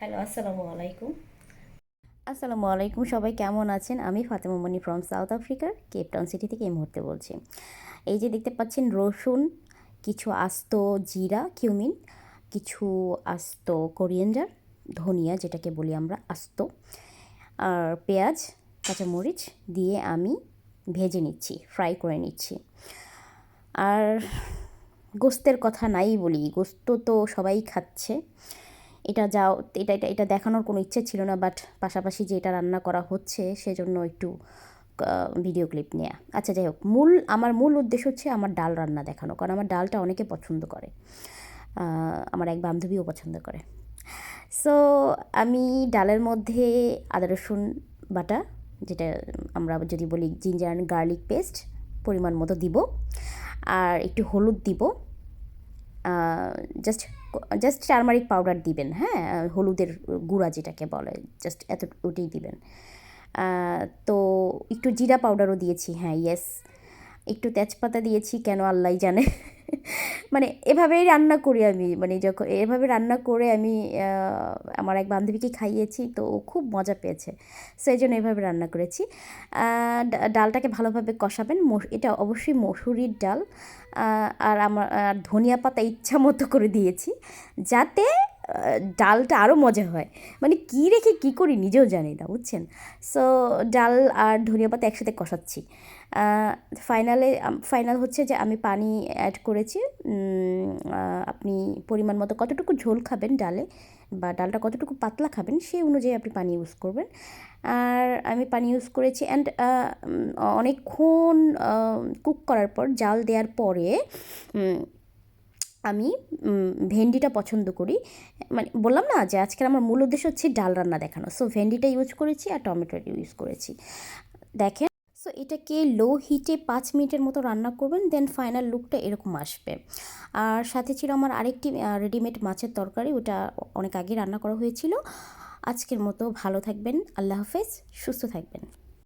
Hello, আসসালামু আলাইকুম। সবাই কেমন আছেন? আমি ফাতেমা মনি ফ্রম সাউথ আফ্রিকার কেপ টাউন সিটি থেকে এই মুহূর্তে বলছি। এই যে দেখতে পাচ্ছেন রসুন, কিছু আস্ত জিরা, কিউমিন, কিছু আস্ত কোরিয়েন্ডার, ধনিয়া যেটাকে বলি আমরা আস্ত, আর পেঁয়াজ, কাঁচামরিচ দিয়ে আমি ভেজে নিচ্ছি, ফ্রাই করে নিচ্ছি। আর গোস্তের কথা নাই বলি, গোস্ত তো সবাই খাচ্ছে। এটা যাও এটা এটা এটা দেখানোর কোনো ইচ্ছে ছিল না, বাট পাশাপাশি যে এটা রান্না করা হচ্ছে সেজন্য একটু ভিডিও ক্লিপ নেওয়া। আচ্ছা, যাই হোক, আমার মূল উদ্দেশ্য হচ্ছে আমার ডাল রান্না দেখানো, কারণ আমার ডালটা অনেকে পছন্দ করে, আমার এক বান্ধবীও পছন্দ করে। সো আমি ডালের মধ্যে আদা রসুন বাটা, যেটা আমরা যদি বলি জিঞ্জার অ্যান্ড গার্লিক পেস্ট, পরিমাণ মতো দিব, আর একটু হলুদ দিব, জাস্ট জাস্ট টারমারিক পাউডার দিবেন, হ্যাঁ, হলুদের গুঁড়া যেটাকে বলে, জাস্ট ওটাই দিবেন। তো একটু জিরা পাউডারও দিয়েছি, হ্যাঁ, ইয়েস, একটু তেজপাতা দিয়েছি, কেন আল্লাহই জানে। মানে এভাবেই রান্না করি আমি, মানে যখন এভাবে রান্না করে আমি আমার এক বান্ধবীকে খাইয়েছি, তো ও খুব মজা পেয়েছে, সেই জন্য এভাবে রান্না করেছি। ডালটাকে ভালোভাবে কষাবেন, এটা অবশ্যই মসুরির ডাল। আর ধনিয়া পাতা ইচ্ছা মতো করে দিয়েছি, যাতে ডালটা আরও মজা হয়। মানে কী রেখে কী করি নিজেও জানি না, বুঝছেন। সো ডাল আর ধনিয়া পাতা একসাথে কষাচ্ছি। ফাইনাল হচ্ছে যে আমি পানি অ্যাড করেছি। আপনি পরিমাণ মতো কতটুকু ঝোল খাবেন ডালে, বা ডালটা কতটুকু পাতলা খাবেন সেই অনুযায়ী আপনি পানি ইউজ করবেন। আর আমি পানি ইউজ করেছি, অ্যান্ড অনেকক্ষণ কুক করার পর, জাল দেওয়ার পরে আমি ভেন্ডিটা পছন্দ করি। মানে বললাম না যে আজকের আমার মূল উদ্দেশ্য হচ্ছে ডাল রান্না দেখানো, সো ভেন্ডিটা ইউজ করেছি আর টমেটো ইউজ করেছি, দেখেন। সো এটাকে লো হিটে 5 মিনিটের মতো রান্না করবেন, দেন ফাইনাল লুকটা এরকম আসবে। আর সাথে ছিল আমার আরেকটি রেডিমেড মাছের তরকারি, ওটা অনেক আগে রান্না করা হয়েছিল। আজকের মতো ভালো থাকবেন, আল্লাহ হাফেজ, সুস্থ থাকবেন।